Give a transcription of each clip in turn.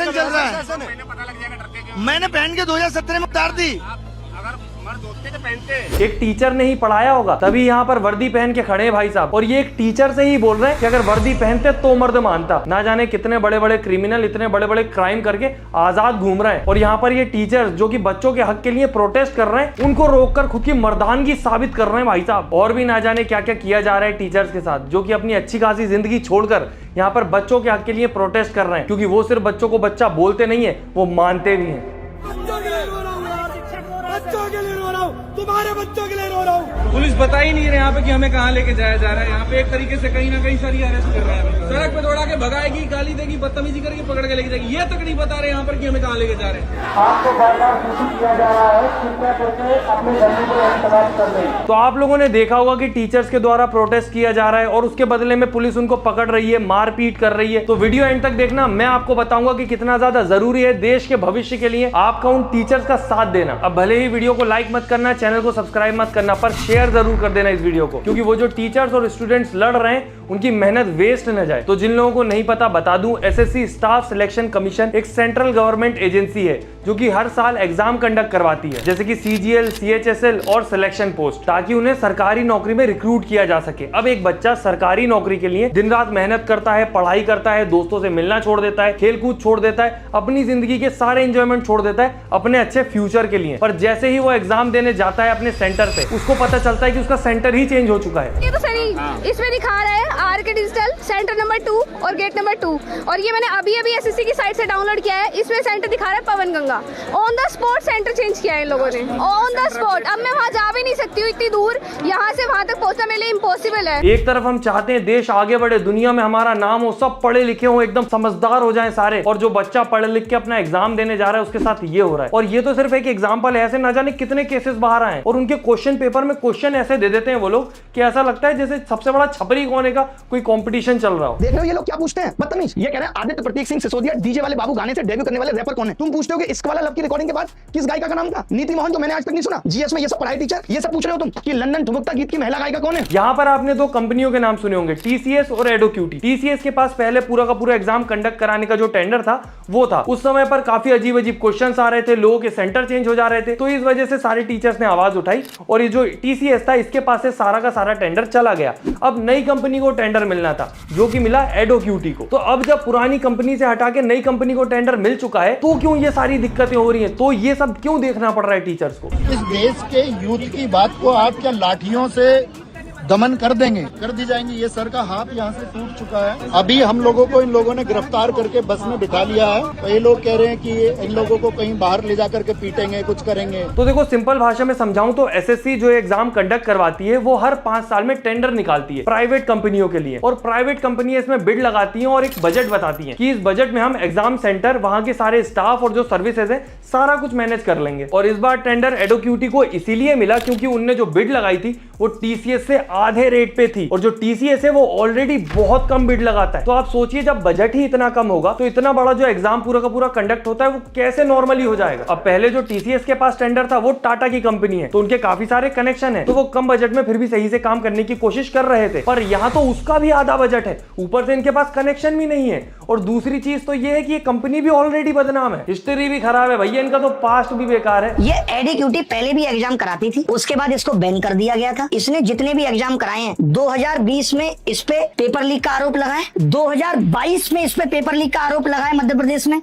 Campaign चल रहा है। मैंने पहन के 2017 में उतार दी। एक टीचर ने ही पढ़ाया होगा, तभी यहाँ पर वर्दी पहन के खड़े हैं भाई साहब। और ये एक टीचर से ही बोल रहे हैं कि अगर वर्दी पहनते तो मर्द मानता। ना जाने कितने बड़े बड़े क्रिमिनल इतने बड़े बड़े क्राइम करके आजाद घूम रहे हैं, और यहाँ पर ये टीचर जो कि बच्चों के हक के लिए प्रोटेस्ट कर रहे हैं, उनको रोककर खुद की मर्दानगी साबित कर रहे हैं भाई साहब। और भी ना जाने क्या क्या किया जा रहा है टीचर्स के साथ, जो कि अपनी अच्छी खासी जिंदगी छोड़कर यहाँ पर बच्चों के हक के लिए प्रोटेस्ट कर रहे हैं, क्योंकि वो सिर्फ बच्चों को बच्चा बोलते नहीं है, वो मानते भी हैं। बच्चों के लिए रो रहा हूँ, तुम्हारे बच्चों के लिए रो रहा हूँ। पुलिस बता ही नहीं रहे यहाँ पे कि हमें कहाँ लेके जाया जा रहा है। यहाँ पे एक तरीके से कहीं ना कहीं सारी अरेस्ट कर रहा है। सड़क पे दौड़ा के भगाएगी, गाली देगी, बदतमीजी करके पकड़ के लेके जाएगी। ये तक नहीं बता रहे यहाँ पर कि हमें कहाँ लेके जा रहे हैं। आपको बार-बार सूचित किया जा रहा है, कृपया करके अपने जमीन को इंतजाम कर लें। तो आप लोगों ने देखा होगा कि टीचर्स के द्वारा प्रोटेस्ट किया जा रहा है और उसके बदले में पुलिस उनको पकड़ रही है, मारपीट कर रही है। तो वीडियो एंड तक देखना, मैं आपको बताऊंगा कि कितना ज्यादा जरूरी है देश के भविष्य के लिए आपका उन टीचर्स का साथ देना। अब भले ही वीडियो को लाइक मत करना, चैनल को सब्सक्राइब मत करना, पर शेयर जरूर कर देना इस वीडियो को, क्योंकि वो जो टीचर्स और स्टूडेंट्स लड़ रहे हैं उनकी मेहनत वेस्ट न जाए। तो जिन लोगों को नहीं पता बता दूं, एसएससी स्टाफ सिलेक्शन कमीशन एक सेंट्रल गवर्नमेंट एजेंसी है जो कि हर साल एग्जाम कंडक्ट करवाती है, जैसे कि सीजीएल, सीएचएसएल और सिलेक्शन पोस्ट, ताकि उन्हें सरकारी नौकरी में रिक्रूट किया जा सके। अब एक बच्चा सरकारी नौकरी के लिए दिन रात मेहनत करता है, पढ़ाई करता है, दोस्तों से मिलना छोड़ देता है, खेल कूद छोड़ देता है, अपनी जिंदगी के सारे एंजॉयमेंट छोड़ देता है अपने अच्छे फ्यूचर के लिए। पर जैसे ही वो एग्जाम देने जाता है अपने सेंटर पे, उसको पता चलता है कि उसका सेंटर ही चेंज हो चुका है। ये तो सही इसमें दिखा रहा है आरके डिजिटल सेंटर नंबर 2 और गेट नंबर 2, और ये मैंने अभी एसएससी की साइट से डाउनलोड किया है। इसमें सेंटर दिखा रहा है Pawan Ganga. On the spot centre change किया है इन लोगों ने, ऑन द स्पॉट। अब मैं वहाँ जा भी नहीं सकती हूँ, इतनी दूर, यहाँ से वहाँ तक पहुँचना मेरे लिए इम्पॉसिबल है। एक तरफ हम चाहते हैं देश आगे बढ़े, दुनिया में हमारा नाम हो, सब पढ़े लिखे हो, एकदम समझदार हो जाए सारे, और जो बच्चा पढ़ लिख के अपना एग्जाम देने जा रहा है उसके साथ ये हो रहा है। और ये तो सिर्फ एक एग्जाम्पल है, ऐसे ना जाने कितने केसेस बाहर आए हैं। और उनके क्वेश्चन पेपर में क्वेश्चन ऐसे दे देते हैं वो लोग कि ऐसा लगता है जैसे सबसे बड़ा छपरी कोने का कोई कंपटीशन चल रहा हो। देख रहे हो ये लोग क्या पूछते हैं, बदतमीज। ये कह रहे हैं आदित्य प्रतीक सिंह सिसोदिया डीजे वाले बाबू गाने से डेब्यू करने वाले रैपर कौन है। तुम पूछते हो कि इश्क वाला लव की रिकॉर्डिंग के बाद किस गायिका का नाम था, नीति मोहन, जो मैंने आज तक नहीं सुना। जीएस में ये सब पढ़ाई टीचर, ये सब पूछ रहे हो तुम कि लंदन ठुमकता गीत की महिला गायिका कौन है। यहाँ पर आपने दो कंपनियों के नाम सुने होंगे, टीसीएस और एडोक्यूटी। टीसीएस के पास पहले पूरा का पूरा एग्जाम कंडक्ट कराने का जो टेंडर था वो था। उस समय पर काफी अजीब अजीब क्वेश्चंस आ रहे थे, लोगों के सेंटर चेंज हो जा रहे थे, तो इस वजह से सारे टीचर्स ने आवाज उठाई और ये जो टीसीएस था इसके पास से सारा का सारा टेंडर चला गया। अब नई कंपनी को टेंडर मिलना था जो कि मिला एडोक्यूटी को। तो अब जब पुरानी कंपनी से हटा के नई कंपनी को टेंडर मिल चुका है, तो क्यों ये सारी दिक्कतें हो रही हैं, तो ये सब क्यों देखना पड़ रहा है टीचर्स को। इस देश के यूथ की बात को आप क्या लाठियों से दमन कर देंगे, कर दी जाएंगी। ये सर का हाथ यहाँ से टूट चुका है। अभी हम लोगों को इन लोगों ने गिरफ्तार करके बस में बिठा लिया है, तो ये लोग कह रहे हैं कि इन लोगों को कहीं बाहर ले जा करके पीटेंगे, कुछ करेंगे। तो देखो सिंपल भाषा में समझाऊं तो एसएससी जो एग्जाम कंडक्ट करवाती है वो हर 5 साल में टेंडर निकालती है प्राइवेट कंपनियों के लिए, और प्राइवेट कंपनियां इसमें बिड लगाती हैं और एक बजट बताती हैं कि इस बजट में हम एग्जाम सेंटर, वहां के सारे स्टाफ और जो सर्विसेज है सारा कुछ मैनेज कर लेंगे। और इस बार टेंडर एडोक्यूटी को इसीलिए मिला क्योंकि उनने जो बिड लगाई थी वो टीसीएस से आधे रेट पे थी, और जो टीसीएस है वो ऑलरेडी बहुत कम बिड लगाता है। तो आप सोचिए जब बजट ही इतना कम होगा तो इतना बड़ा जो एग्जाम पूरा का पूरा कंडक्ट होता है वो कैसे नॉर्मली हो जाएगा। अब पहले जो टीसीएस के पास टेंडर था वो टाटा की कंपनी है, तो उनके काफी सारे कनेक्शन है, तो वो कम बजट में फिर भी सही से काम करने की कोशिश कर रहे थे। पर यहाँ तो उसका भी आधा बजट है, ऊपर से इनके पास कनेक्शन भी नहीं है, और दूसरी चीज तो ये है कि ये कंपनी भी ऑलरेडी बदनाम है, हिस्ट्री भी खराब है भैया, इनका तो पास्ट भी बेकार है। ये एडोक्यूटी पहले भी एग्जाम कराती थी, उसके बाद इसको बैन कर दिया गया था। इसने जितने भी एग्जाम कराए हैं 2020 में इस पे पेपर लीक का आरोप लगा है, 2022 में इस पे पेपर लीक का आरोप लगा है मध्य प्रदेश में,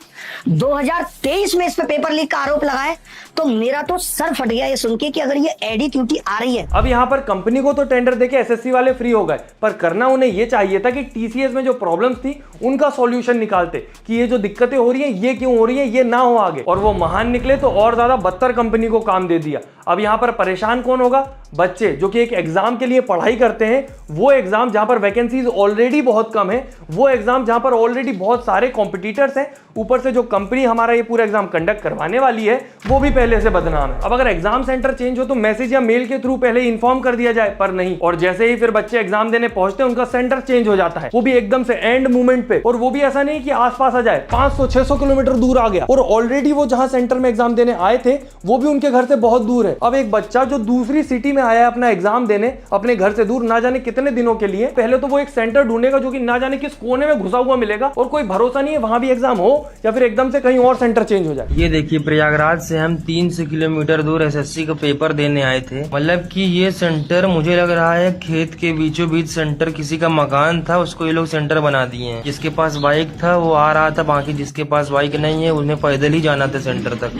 2023 में इस पे पेपर लीक का आरोप लगा है। तो मेरा तो सर फट गया ये सुन के कि अगर ये एडोक्यूटी आ रही है। अब यहाँ पर कंपनी को तो टेंडर देके एसएससी वाले फ्री हो गए, पर करना उन्हें ये चाहिए था कि टीसीएस में जो प्रॉब्लम्स थी उनका सॉल्यूशन निकालते कि ये जो दिक्कतें हो रही हैं ये क्यों हो रही है, ये ना हो आगे। और वो महान निकले तो और ज्यादा बदतर कंपनी को काम दे दिया। अब यहाँ पर परेशान कौन होगा, बच्चे जो कि एक एग्जाम के लिए पढ़ाई करते हैं, वो एग्जाम जहां पर वैकेंसीज ऑलरेडी बहुत कम है, वो एग्जाम जहां पर ऑलरेडी बहुत सारे कॉम्पिटिटर्स हैं, ऊपर से जो कंपनी हमारा ये पूरा एग्जाम कंडक्ट करवाने वाली है वो भी पहले से बदनाम है। अब अगर एग्जाम सेंटर चेंज हो तो मैसेज या मेल के थ्रू पहले इन्फॉर्म कर दिया जाए, पर नहीं। और जैसे ही फिर बच्चे एग्जाम देने पहुंचते हैं उनका सेंटर चेंज हो जाता है, वो भी एकदम से एंड मोमेंट पे, और वो भी ऐसा नहीं कि आसपास आ जाए, 500-600 किलोमीटर दूर आ गया, और ऑलरेडी वो जहां सेंटर में एग्जाम देने आए थे वो भी उनके घर से बहुत दूर है। अब एक बच्चा जो दूसरी सिटी में आया है अपना एग्जाम देने अपने घर से दूर, ना जाने कितने दिनों के लिए। पहले तो वो एक सेंटर ढूंढेगा जो कि ना जाने किस कोने में घुसा हुआ मिलेगा, और कोई भरोसा नहीं है वहां भी एग्जाम हो या फिर एकदम से कहीं और सेंटर चेंज हो जाए। ये देखिए, प्रयागराज से हम 300 किलोमीटर दूर एसएससी का पेपर देने आए थे। मतलब कि ये सेंटर मुझे लग रहा है खेत के बीचों बीच सेंटर, किसी का मकान था उसको ये लोग सेंटर बना दिए हैं। जिसके पास बाइक था वो आ रहा था, बाकी जिसके पास बाइक नहीं है उन्हें पैदल ही जाना था सेंटर तक।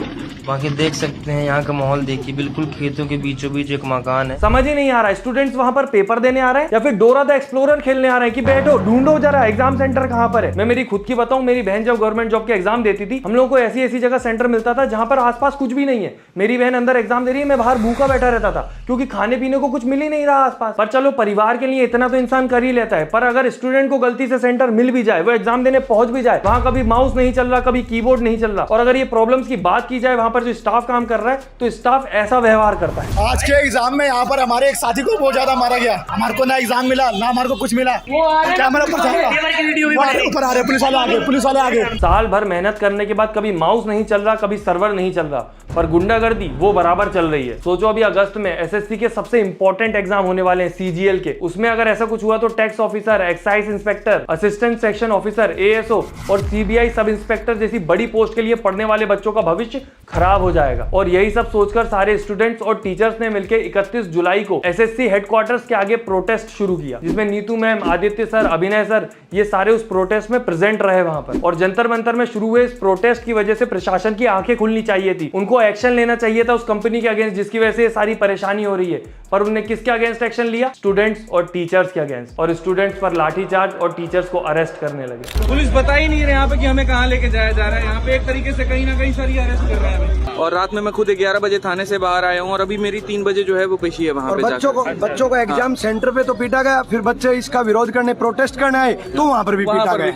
बाकी देख सकते हैं यहाँ का माहौल देखिए, बिल्कुल खेतों के बीचों बीच एक मकान है। समझ ही नहीं आ रहा है स्टूडेंट्स वहां पर पेपर देने आ रहे हैं या फिर डोरा द एक्सप्लोरर खेलने आ रहे हैं कि बैठो ढूंढो जरा एग्जाम सेंटर कहां पर है। मैं मेरी खुद की बताऊं, मेरी बहन जब गवर्नमेंट जॉब के एग्जाम देती थी, हम लोगों को ऐसी ऐसी जगह सेंटर मिलता था जहां पर आसपास कुछ भी नहीं है। मेरी बहन अंदर एग्जाम दे रही है, मैं बाहर भूखा बैठा रहता था क्योंकि खाने पीने को कुछ मिल ही नहीं रहा आसपास। पर चलो, परिवार के लिए इतना तो इंसान कर ही लेता है। पर अगर स्टूडेंट को गलती से सेंटर मिल भी जाए, वो एग्जाम देने पहुंच भी जाए, वहां कभी माउस नहीं चल रहा, कभी कीबोर्ड नहीं चल रहा, और अगर ये प्रॉब्लम्स की बात की जाए वहां पर जो स्टाफ काम कर रहा है, तो स्टाफ ऐसा व्यवहार करता है। आज के एग्जाम में यहाँ पर हमारे एक साथी को बहुत ज्यादा मारा गया। हमारे को ना एग्जाम मिला ना हमारे को कुछ मिला। कैमरा ऊपर आ रहे, पुलिस वाले आगे। साल भर मेहनत करने के बाद कभी माउस नहीं चल रहा, कभी सर्वर नहीं चल रहा, पर गुंडागर्दी वो बराबर चल रही है। सोचो, अभी अगस्त में एसएससी के सबसे इंपॉर्टेंट एग्जाम होने वाले हैं, सीजीएल के। उसमें अगर ऐसा कुछ हुआ तो tax officer, excise inspector, assistant section officer, ASO और सीबीआई सब इंस्पेक्टर जैसी बड़ी पोस्ट के लिए पढ़ने वाले बच्चों का भविष्य खराब हो जाएगा। और यही सब सोचकर सारे स्टूडेंट्स और टीचर्स ने मिलकर 31 जुलाई को एसएससी हेडक्वार्टर्स के आगे प्रोटेस्ट शुरू किया, जिसमें नीतू मैम, आदित्य सर, अभिनय सर, ये सारे उस प्रोटेस्ट में प्रेजेंट रहे वहां पर। और जंतर मंतर में शुरू हुए इस प्रोटेस्ट की वजह से प्रशासन की आंखें खुलनी चाहिए थी, उनको एक्शन लेना चाहिए था उस कंपनी के अगेंस्ट जिसकी वजह से ये सारी परेशानी हो रही है। पर उन्होंने किसके अगेंस्ट एक्शन लिया? स्टूडेंट्स और टीचर्स के अगेंस्ट। और स्टूडेंट्स पर लाठीचार्ज और टीचर्स को अरेस्ट करने लगे। पुलिस बता ही नहीं रहे यहाँ पे कि हमें कहाँ लेके जाया जा रहा है। यहाँ पे एक तरीके से कहीं ना कहीं सारी अरेस्ट कर रहे हैं। और रात में मैं खुद 11 बजे थाने से बाहर आया हूँ और अभी मेरी 3 बजे जो है वो पेशी है वहाँ पे। बच्चों को एग्जाम सेंटर पे तो पीटा गया, फिर बच्चे इसका विरोध करने प्रोटेस्ट करने आए तो वहाँ पर भी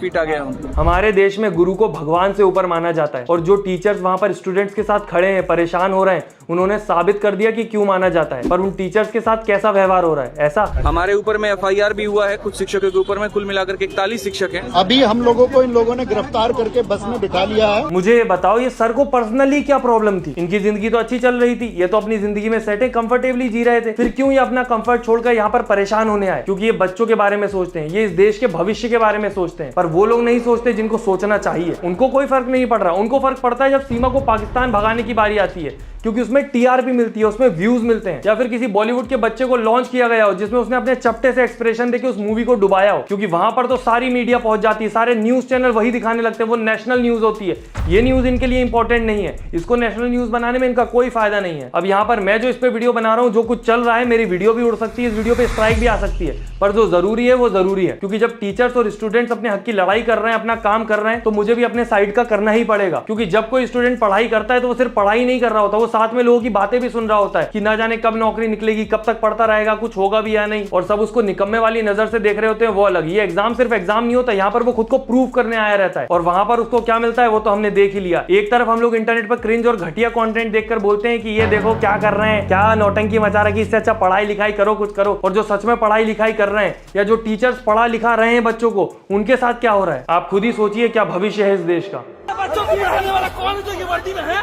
पीटा गया। हमारे देश में गुरु को भगवान से ऊपर माना जाता है, और जो टीचर्स वहाँ पर स्टूडेंट्स के साथ खड़े हैं, परेशान हो रहे हैं, उन्होंने साबित कर दिया कि क्यों माना जाता है। पर उन टीचर्स के साथ कैसा व्यवहार हो रहा है? ऐसा हमारे ऊपर में FIR भी हुआ है कुछ शिक्षकों के ऊपर में, कुल मिलाकर के 41 शिक्षक हैं। अभी हम लोगों को इन लोगों ने गिरफ्तार करके बस में बिठा लिया है। मुझे बताओ, ये सर को पर्सनली क्या प्रॉब्लम थी? इनकी जिंदगी तो अच्छी चल रही थी, ये तो अपनी जिंदगी में सेट है, कंफर्टेबली जी रहे थे, फिर क्यों ये अपना कंफर्ट छोड़कर यहाँ पर परेशान होने आए? क्योंकि ये बच्चों के बारे में सोचते हैं, ये इस देश के भविष्य के बारे में सोचते हैं। पर वो लोग नहीं सोचते जिनको सोचना चाहिए। उनको कोई फर्क नहीं पड़ रहा। उनको फर्क पड़ता है जब सीमा को पाकिस्तान भगाने की बारी आती है, क्योंकि उसमें टीआरपी मिलती है, उसमें व्यूज मिलते हैं। या फिर किसी बॉलीवुड के बच्चे को लॉन्च किया गया हो जिसमें उसने अपने चपटे से एक्सप्रेशन देके उस मूवी को डुबाया हो, क्योंकि वहां पर तो सारी मीडिया पहुंच जाती है, सारे न्यूज चैनल वही दिखाने लगते हैं, वो नेशनल न्यूज होती है। ये न्यूज इनके लिए इंपॉर्टेंट नहीं है, इसको नेशनल न्यूज बनाने में इनका कोई फायदा नहीं है। अब यहाँ पर मैं जो इस पे वीडियो बना रहा हूँ, जो कुछ चल रहा है, मेरी वीडियो भी उड़ सकती है, इस वीडियो पे स्ट्राइक भी आ सकती है, पर जो जरूरी है वो जरूरी है। क्योंकि जब टीचर्स और स्टूडेंट्स अपने हक की लड़ाई कर रहे हैं, अपना काम कर रहे हैं, तो मुझे भी अपने साइड का करना ही पड़ेगा। क्योंकि जब कोई स्टूडेंट पढ़ाई करता है तो वो सिर्फ पढ़ाई नहीं कर रहा होता, वो साथ में लोगों की बातें भी सुन रहा होता है कि ना जाने कब नौकरी निकलेगी, कब तक पढ़ता रहेगा, कुछ होगा भी या नहीं। और सब उसको निकम्मे वाली नजर से देख रहे होते हैं, वो अलग। ये एग्जाम सिर्फ एग्जाम नहीं होता, यहाँ पर वो खुद को प्रूव करने आया रहता है। और वहां पर उसको क्या मिलता है वो तो हमने देख ही लिया। एक तरफ हम लोग इंटरनेट पर क्रिंज और घटिया कंटेंट देखकर बोलते हैं कि ये देखो क्या कर रहे हैं, क्या नौटंकी मचा रखी, इससे अच्छा पढ़ाई लिखाई करो, कुछ करो। और जो सच में पढ़ाई लिखाई कर रहे हैं या जो टीचर्स पढ़ा लिखा रहे हैं बच्चों को, उनके साथ क्या हो रहा है? आप खुद ही सोचिए क्या भविष्य है इस देश का। बच्चों को पढ़ाने वाला कौन है जो ये वर्दी में है?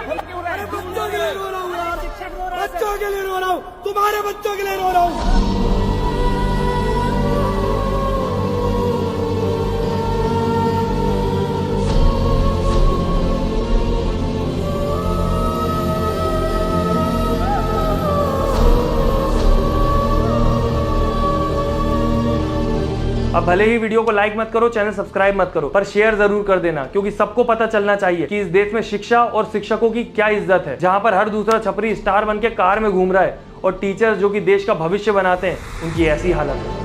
बच्चों के लिए रो रहा हूँ यार, बच्चों के लिए रो रहा हूँ, तुम्हारे बच्चों के लिए रो रहा हूँ। अब भले ही वीडियो को लाइक मत करो, चैनल सब्सक्राइब मत करो, पर शेयर जरूर कर देना, क्योंकि सबको पता चलना चाहिए कि इस देश में शिक्षा और शिक्षकों की क्या इज्जत है। जहां पर हर दूसरा छपरी स्टार बन के कार में घूम रहा है और टीचर्स जो कि देश का भविष्य बनाते हैं, उनकी ऐसी हालत है।